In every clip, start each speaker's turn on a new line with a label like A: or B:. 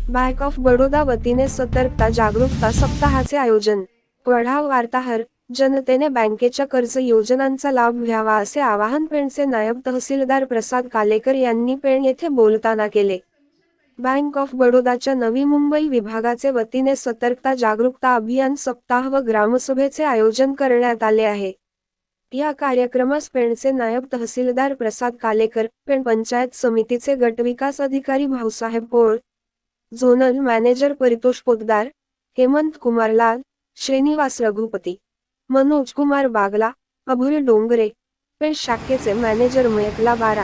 A: Bank of Baroda वतीने सतर्कता जागरूकता सप्ताहाचे आयोजन। पढाव वार्ताहर, जनतेने बँकेच्या कर्ज योजनांचा लाभ घ्यावा असे आवाहन पेणचे नायब तहसीलदार प्रसाद कालेकर यांनी पेण येथे बोलताना केले। बँक ऑफ बडोदाच्या नवी मुंबई विभागाचे वतीने सतर्कता जागरूकता अभियान सप्ताह व ग्रामसभेचे आयोजन करण्यात आले आहे। या कार्यक्रमास पेणचे नायब तहसीलदार प्रसाद कालेकर, पेण पंचायत समितीचे गटविकास अधिकारी भाऊसाहेब पोळ, झोनल मॅनेजर परितोष पोतदार, हेमंत कुमार लाल, श्रीनिवास रघुपती, मनोज कुमार बागला, अभुल डोंगरे, पेण शाखेचे मॅनेजर मयकला बारा,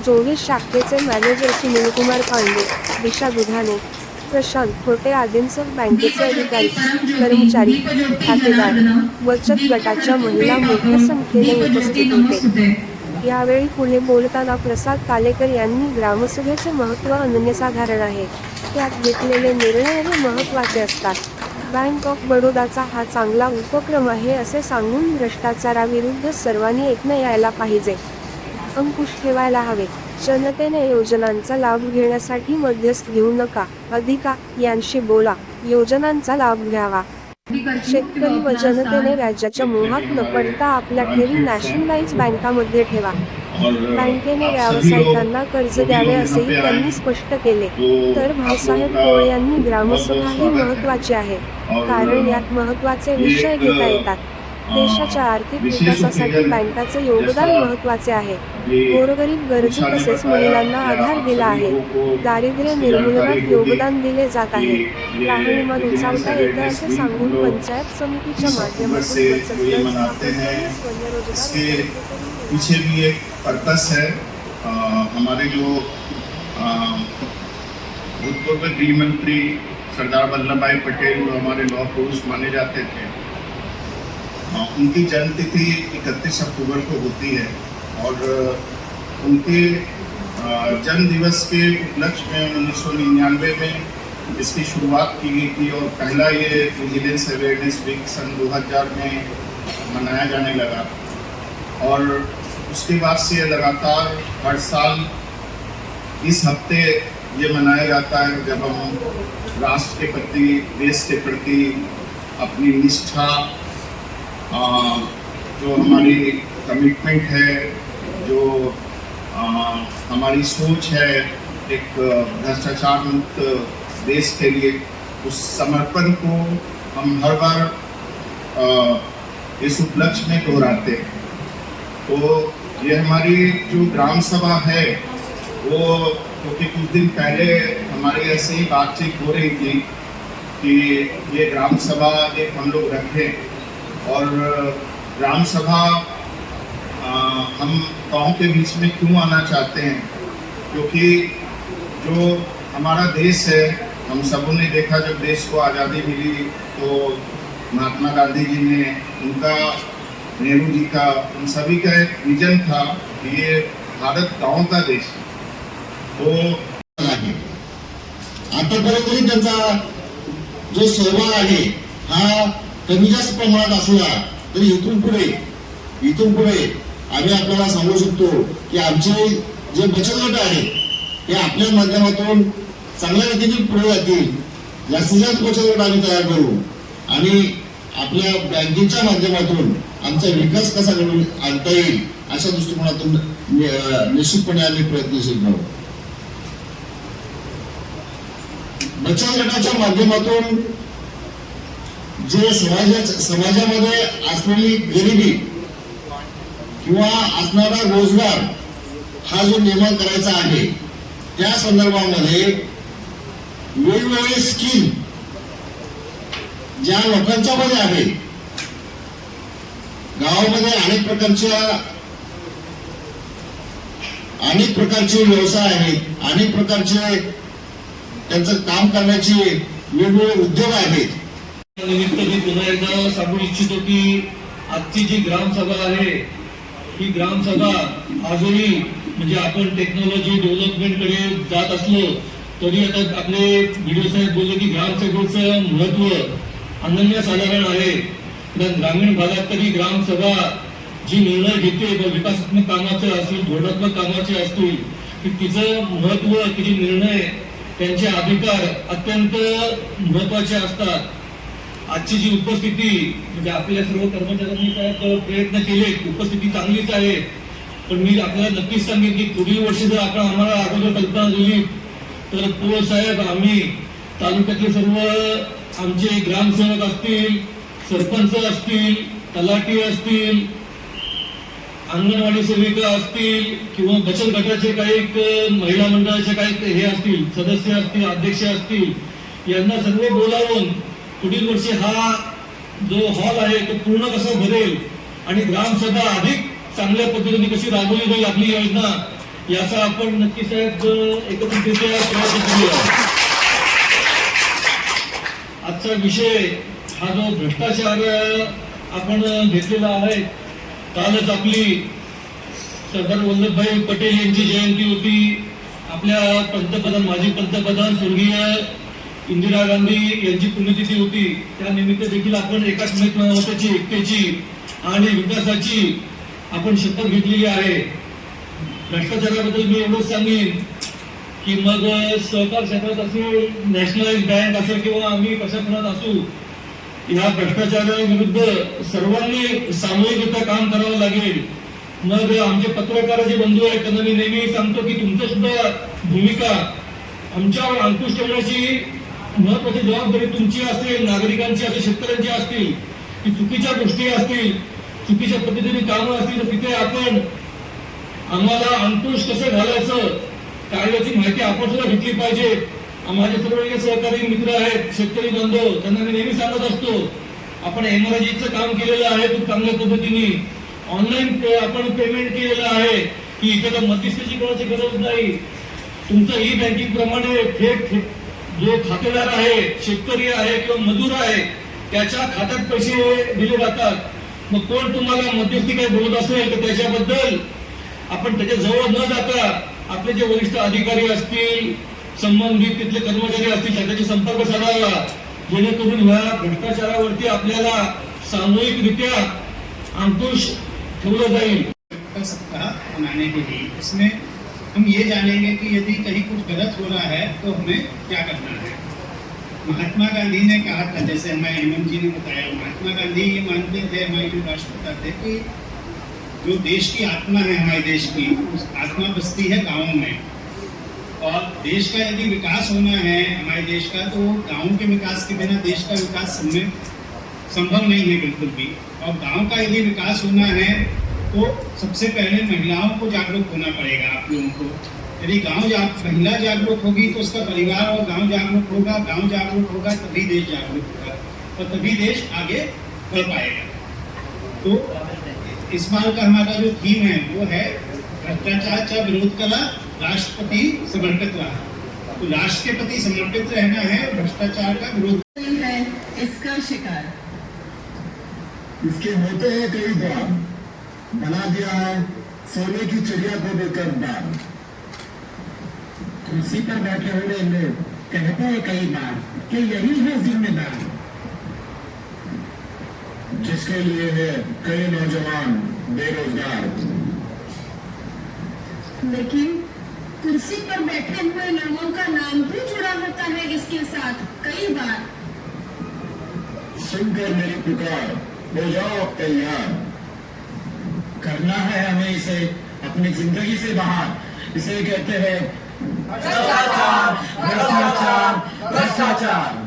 A: जोगे शाखेचे मॅनेजर सुनील कुमार पांडे, दिशा दुधाने, प्रशांत खोटे आदींसह बँकेचे अधिकारी, कर्मचारी, खातेदार, बचत गटाच्या महिला मोठ्या संख्येने उपस्थित होते। यावेळी पुढे बोलताना प्रसाद कालेकर यांनी ग्रामसभेचे महत्त्व अनन्यसाधारण आहे, त्यात घेतलेले निर्णय हे महत्त्वाचे असतात। बँक ऑफ बडोदाचा हा चांगला उपक्रम आहे असे सांगून भ्रष्टाचाराविरुद्ध सर्वांनी एकन यायला पाहिजे, अंकुश ठेवायला हवे। जनतेने योजनांचा लाभ घेण्यासाठी मध्यस्थ घेऊ नका, यांशी बोला, योजनांचा लाभ घ्यावा। शेतकरी व जनतेने राज्याच्या मोहात न पडता आपल्या ठेवी नॅशनलाइज बँकांमध्ये ठेवा। बँकेने व्यावसायिकांना कर्ज द्यावे असेही त्यांनी स्पष्ट केले। तर भाऊसाहेब पोळ यांनी ग्रामसभा ही महत्त्वाची आहे, कारण यात महत्त्वाचे विषय घेता येतात। देशाच्या आर्थिक विकासासाठी बँकाचे योगदान महत्त्वाचे आहे। गोरगरीब गरजू तसेच महिलांना आधार दिला आहे। दारिद्र्य निर्मूलनात योगदान दिले जात आहे। राहणीमान उंचावता येते असे सांगून पंचायत समितीच्या माध्यमातून बचत गट स्थापन करून स्वयंरोजगार
B: पीछे भी एक पर्पस है। हमारे जो भूतपूर्व गृह मंत्री सरदार वल्लभ भाई पटेल जो हमारे लौह पुरुष माने जाते थे, उनकी जन्मतिथि 31 अक्टूबर को होती है और उनके जन्म दिवस के उपलक्ष्य में 1999 में इसकी शुरुआत की गई थी और पहला ये विजिलेंस अवेयरनेस वीक सन 2000 में मनाया जाने लगा और उसके बाद से लगातार हर साल इस हफ्ते ये मनाया जाता है जब हम राष्ट्र के प्रति, देश के प्रति अपनी निष्ठा, जो हमारी कमिटमेंट है, जो हमारी सोच है एक भ्रष्टाचार मुक्त देश के लिए, उस समर्पण को हम हर बार इस उपलक्ष्य में दोहराते हैं। तो ये हमारी जो ग्राम सभा है वो, क्योंकि कुछ दिन पहले हमारी ऐसे ही बातचीत हो रही थी कि ये ग्राम सभा एक हम लोग रखें और ग्राम सभा हम गाँव के बीच में क्यों आना चाहते हैं, क्योंकि जो हमारा देश है, हम सबों ने देखा जब देश को आज़ादी मिली तो महात्मा गांधी जी ने, उनका, नेहरू जी का, उन सभी का एक विजन था कि ये भारत गाँव का देश है। तो
C: आतापर्यंत त्यांचा जो सहभाग आहे हा कमी जास्त प्रमाणात असला तरी इथून पुढे आम्ही आपल्याला सांगू शकतो की आमचे जे बचत गट आहेत हे आपल्या माध्यमातून चांगल्या रीतीने पुढे जातील। जास्तीत जास्त बचत गट आम्ही तयार करू आणि आपल्या बँकेच्या माध्यमातून आमचा विकास कसा घडवून आणता येईल अशा दृष्टिकोनातून निश्चितपणे आम्ही प्रयत्नशील राहू। बचत गटाच्या माध्यमातून जे समाजामध्ये असलेली गरिबी किंवा असणारा रोजगार हा जो निर्माण करायचा आहे त्या संदर्भामध्ये वेगवेगळे स्कीम ज्या लोकांच्या मध्ये आहे, गावामध्ये अनेक प्रकारचे व्यवसाय आहेत, अनेक प्रकारचे त्यांचं काम करण्याचे वेगवेगळे उद्योग आहेत।
D: निमित्त मी पुन्हा एकदा सांगू इच्छितो की आजची जी ग्रामसभा आहे ही ग्रामसभा आजही म्हणजे आपण टेक्नॉलॉजी डेव्हलपमेंटकडे जात असलो तरी आता आपले व्हिडिओ साहेब बोलले की ग्रामसभेचं महत्त्व अनन्यसाधारण आहे। ग्रामीण भागात तरी ग्रामसभा जी निर्णय घेते विकासात्मक कामाचे असतील, धोरणात्मक कामाचे असतील, की तिचं महत्त्व, तिचे निर्णय त्यांचे अधिकार अत्यंत महत्वाचे असतात. आजची जी उपस्थिती म्हणजे आपल्या सर्व कर्मचाऱ्यांनी काय प्रयत्न केले, उपस्थिती चांगलीच आहे, पण मी आपल्याला नक्कीच सांगेन की पुढील वर्षी जर आपण आम्हाला अगोदर कल्पना दिली तर पोळ साहेब, आम्ही तालुक्यातले सर्व आमचे ग्रामसेवक असतील, सरपंच असतील, तलाठी असतील, अंगणवाडी सेविका असतील किंवा बचत गटाचे काही महिला मंडळाचे काही हे असतील, सदस्य असतील, अध्यक्ष असतील, यांना सर्व बोलावून पुढील वर्षी हा जो हॉल आहे तो पूर्ण कसा भरेल आणि ग्रामसभा अधिक चांगल्या पद्धतीने कशी राबवली जाईल आपली योजना, याचा आपण नक्की साहेब एकत्रितरित्या प्रयत्न करूया. आजचा विषय हा जो भ्रष्टाचार आपण घेतलेला आहे, कालच आपली सरदार वल्लभभाई पटेल यांची जयंती होती. आपल्या पंतप्रधान, माजी पंतप्रधान स्वर्गीय इंदिरा गांधी यांची पुण्यतिथी होती. त्यानिमित्त देखील आपण एकात्मतेची, एकतेची आणि विकासाची आपण शपथ घेतलेली आहे. भ्रष्टाचाराबद्दल मी एवढंच सांगेन की मग सहकार क्षेत्रात असेल, नॅशनलाइज बँक असेल किंवा आम्ही कशाप्रमाणे असू, या भ्रष्टाचाराविरुद्ध सर्वांनी सामूहिकरित्या काम करावं लागेल. मग आमचे पत्रकार जे बंधू आहेत त्यांना मी नेहमी सांगतो की तुमचं सुद्धा भूमिका आमच्यावर अंकुश ठेवण्याची महत्वाची जबाबदारी तुमची असेल, नागरिकांची असेल, शेतकऱ्यांची असतील, की चुकीच्या गोष्टी असतील, चुकीच्या पद्धतीने कामं असतील तर तिथे आपण आम्हाला अंकुश कसं घालायचं कायद्याची माहिती आपण सुद्धा घेतली पाहिजे. माझे सर्व सहकारी मित्र आहेत, शेतकरी बांधव, त्यांना मी नेहमी सांगत असतो, आपण एमआरआयजीचं काम केलेलं आहे, खूप चांगल्या पद्धतीने ऑनलाईन आपण पेमेंट केलेलं आहे की इथे मध्यस्थीची कोणाची गरज नाही. तुमचं ई बँकिंग प्रमाणे थेट जो खातेदार आहे, शेतकरी आहे किंवा मजूर आहे, त्याच्या खात्यात पैसे दिले जातात. मग कोण तुम्हाला मध्यस्थी काही बोलत असेल तर त्याच्याबद्दल आपण त्याच्या जवळ न जाता आपले जे वरिष्ठ अधिकारी असतील, संबंधित तिथले कर्मचारी असतील, त्यांच्याशी संपर्क साधावा, जेणेकरून ह्या भ्रष्टाचारावरती आपल्याला सामूहिकरित्या अंकुश ठेवला जाईल.
E: सप्ताह मनाने के लिए इसमें हम ये जानेंगे कि यदि कहीं कुछ गलत हो रहा है तो हमें क्या करना है. महात्मा गांधी ने कहा था, जैसे हमारे हेमंत जी ने बताया, महात्मा गांधी ये मानते थे, हमारे जो राष्ट्रपिता थे, कि जो देश की आत्मा है हमारे देश की, उस आत्मा बसती है गाँव में. और देश का यदि विकास होना है हमारे देश का, तो गाँव के विकास के बिना देश का विकास संभव नहीं है बिल्कुल भी. और गांव का यदि विकास होना है तो सबसे पहले महिलाओं को जागरूक होना पड़ेगा. आप लोगों को यदि महिला जागरूक होगी तो उसका परिवार और गांव जागरूक होगा, गांव जागरूक होगा तभी देश जागरूक होगा और तभी देश आगे बढ़ पाएगा. तो इस बार का हमारा जो थीम है वो है भ्रष्टाचार विरोध कला, राष्ट्रपति समर्पित रहा. तो राष्ट्र के प्रति समर्पित रहना है, भ्रष्टाचार का विरोध
F: है इसका शिकार.
C: इसके होते हैं कई द्वार, बना दिया है सोने की चिड़िया को देकर दान.
G: कुर्सी पर बैठे हुए लोग कहते हैं कई बार कि यही है जिम्मेदार,
C: जिसके लिए है कई नौजवान बेरोजगार.
F: लेकिन कुर्सी पर बैठे हुए लोगों का नाम भी जुड़ा होता है इसके साथ कई बार.
C: सुनकर मेरी पुकार हो जाओ तैयार.
G: करना है हमें इसे अपनी जिंदगी से बाहर. इसे कहते हैं भ्रष्टाचार, भ्रष्टाचार, भ्रष्टाचार.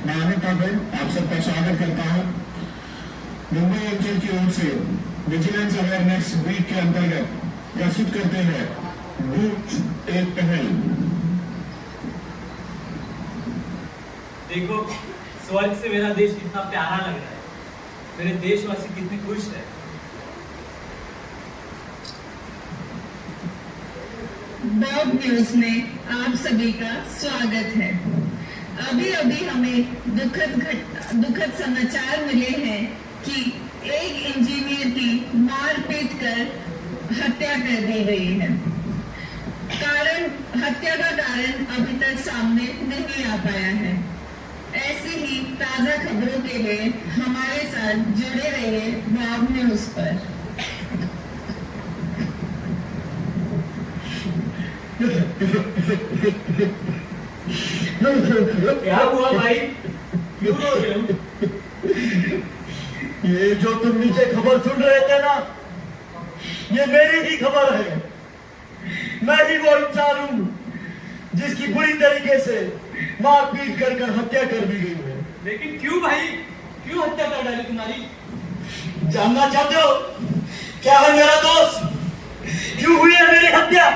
C: मैं अमित आगर आप सबका स्वागत करता हूँ. मुंबई अंचल की ओर से विजिलेंस अवेयरनेस वीक के अंतर्गत प्रस्तुत करते हैं बूथ एक पहल.
H: देखो, स्वर्ग से मेरा देश कितना प्यारा लग रहा है, मेरे देशवासी कितने खुश हैं.
F: बॉब न्यूज में आप सभी का स्वागत है. अभी अभी हमें दुखद समाचार मिले हैं कि एक इंजीनियर की मारपीट कर हत्या कर दी गई है. हत्या का कारण अभी तक सामने नहीं आ पाया है. ऐसी ही ताजा खबरों के लिए हमारे साथ जुड़े रहिए बॉब न्यूज पर.
H: क्या हुआ भाई, क्यों रो रहे हो?
G: ये जो तुम नीचे खबर सुन रहे थे ना, ये मेरी ही खबर है। मैं ही वो इंसान हूं जिसकी बुरी तरीके से मारपीट कर हत्या कर दी गई है।
H: लेकिन क्यों भाई, क्यों हत्या कर डाली तुम्हारी?
G: जानना चाहते हो क्या है मेरा दोस्त, क्यों हुई है मेरी हत्या?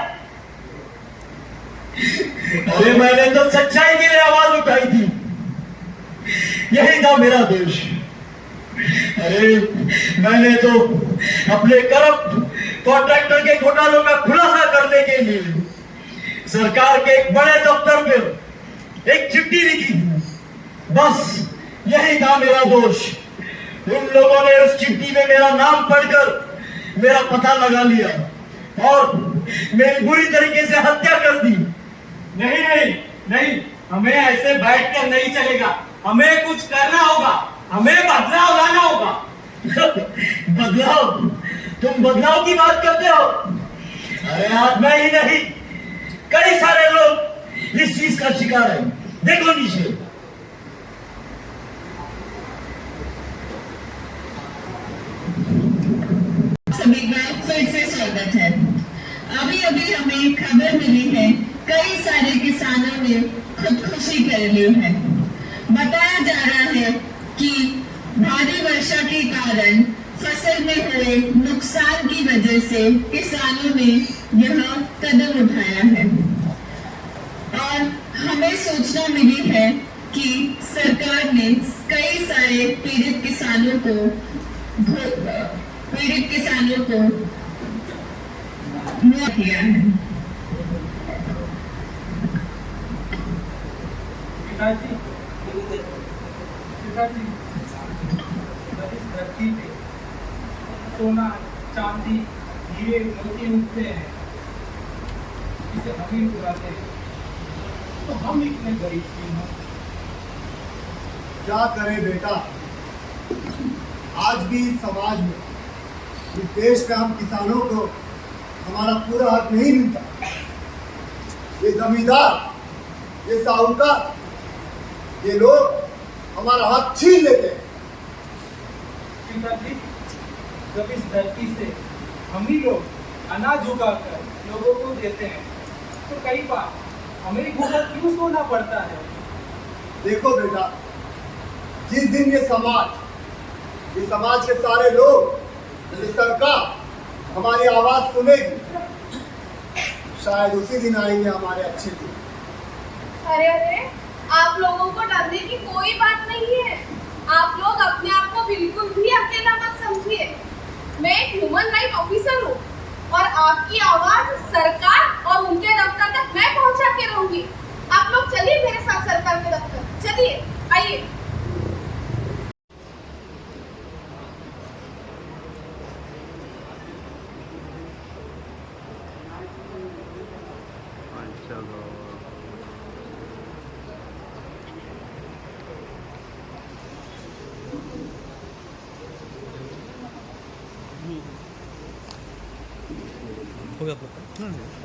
G: अरे मैंने तो सच्चाई के लिए आवाज उठाई थी, यही था मेरा दोष। अरे मैंने तो अपने करप्ट कॉन्ट्रैक्टर के घोटालों का खुलासा करने के लिए सरकार के एक बड़े दफ्तर में एक चिट्ठी लिखी थी। बस यही था मेरा दोष। उन लोगों ने उस चिट्ठी में मेरा नाम पढ़कर मेरा पता लगा लिया और मेरी बुरी तरीके से हत्या कर दी।
H: नहीं नहीं नहीं, हमें ऐसे बैठकर नहीं चलेगा, हमें कुछ करना होगा, हमें बदलाव लाना होगा।
G: बदलाव? तुम बदलाव की बात करते हो? अरे आज मैं ही नहीं, कई सारे लोग इस चीज का शिकार हैं। देखो नीचे।
F: सभी का फिर से स्वागत है। अभी अभी हमें खबर मिली है, कई सारे किसानों ने खुदकुशी कर ली है। बताया जा रहा है कि भारी वर्षा के कारण फसल में हुए नुकसान की वजह से किसानों ने यह कदम उठाया है। और हमें सूचना मिली है कि सरकार ने कई सारे पीड़ित किसानों को मुआवजा किया है।
H: पिताजी, पिताजी, इस धरती पे सोना, चांदी, हीरे, मोती उगते हैं, इसे हम ही उगाते हैं, तो हम इतने गरीब क्यों हैं?
I: क्या करें बेटा, आज भी समाज में इस देश में हम किसानों को हमारा पूरा हक नहीं मिलता। ये जमींदार, ये साहूकार, ये लोग हमारा हक छीन लेते हैं।
H: पिताजी, जब इस धरती से हम ही लोग अनाज उगाकर लोगों को देते हैं, तो कई बार हमें भूखा क्यों सोना पड़ता है?
I: देखो बेटा, जिस दिन ये समाज के सारे लोग, ये सरकार हमारी आवाज सुनेगी, शायद उसी दिन आएंगे हमारे अच्छे दिन।
J: अरे अरे, आप लोगों को डरने की कोई बात नहीं है। आप लोग अपने आप को बिल्कुल भी अकेला मत समझिए। मैं एक ह्यूमन राइट ऑफिसर हूँ और आपकी आवाज सरकार और उनके दफ्तर तक मैं पहुँचा के रहूंगी। आप लोग चलिए मेरे साथ सरकार के दफ्तर, चलिए, आइए।
K: हो गया।